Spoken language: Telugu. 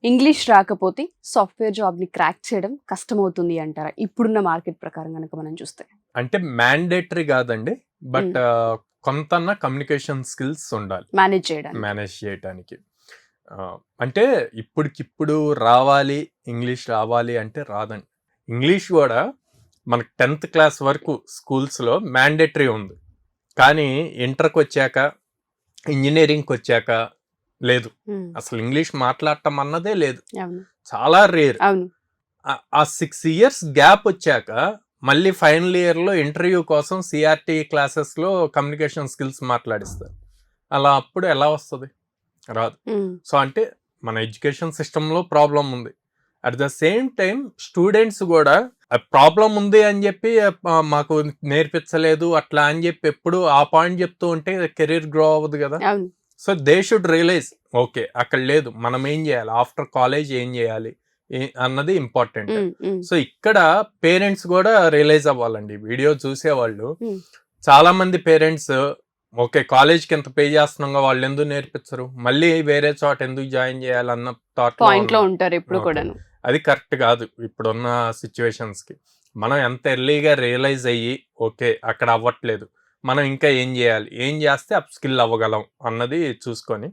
ఇంగ్లీష్ రాకపోతే సాఫ్ట్వేర్ జాబ్ ని క్రాక్ చేయడం కష్టమవుతుంది అంటారా ఇప్పుడున్న మార్కెట్ ప్రకారం కనుక మనం చూస్తే? అంటే మ్యాండేటరీ కాదండి, బట్ కొంత కమ్యూనికేషన్ స్కిల్స్ ఉండాలి మేనేజ్ చేయడానికి. అంటే ఇప్పటికిప్పుడు రావాలి ఇంగ్లీష్ రావాలి అంటే రాదండి. ఇంగ్లీష్ కూడా మనకు 10th క్లాస్ వరకు స్కూల్స్లో మ్యాండేటరీ ఉంది, కానీ ఇంటర్కి వచ్చాక ఇంజనీరింగ్కి వచ్చాక లేదు. అసలు ఇంగ్లీష్ మాట్లాడటం అన్నదే లేదు, చాలా రేర్. ఆ 6 years గ్యాప్ వచ్చాక మళ్ళీ ఫైనల్ ఇయర్లో ఇంటర్వ్యూ కోసం సిఆర్టీ క్లాసెస్లో కమ్యూనికేషన్ స్కిల్స్ మాట్లాడిస్తారు. అలా అప్పుడు ఎలా వస్తుంది? రాదు. సో అంటే మన ఎడ్యుకేషన్ సిస్టంలో ప్రాబ్లం ఉంది. At the same time students కూడా ప్రాబ్లం ఉంది అని చెప్పి మాకు నేర్పించలేదు అట్లా అని చెప్పి ఎప్పుడు ఆ పాయింట్ చెప్తూ ఉంటే కెరీర్ గ్రో అవ్వదు కదా. So they should realise, okay అక్కడ లేదు, మనం ఏం చేయాలి, ఆఫ్టర్ కాలేజ్ ఏం చేయాలి అన్నది ఇంపార్టెంట్. సో ఇక్కడ పేరెంట్స్ కూడా రియలైజ్ అవ్వాలండి. వీడియో చూసేవాళ్ళు చాలా మంది పేరెంట్స్, ఓకే కాలేజ్కి ఎంత పే చేస్తున్నాం వాళ్ళు ఎందుకు నేర్పించరు, మళ్ళీ వేరే చోట ఎందుకు జాయిన్ చేయాలన్న థాట్ లో ఉంటారు ఎప్పుడు కూడా. అది కరెక్ట్ కాదు ఇప్పుడున్న సిచ్యువేషన్స్ కి. మనం ఎంత ఎర్లీగా రియలైజ్ అయ్యి ఓకే అక్కడ అవ్వట్లేదు, మనం ఇంకా ఏం చేయాలి, ఏం చేస్తే అప్ స్కిల్ అవ్వగలం అన్నది చూసుకొని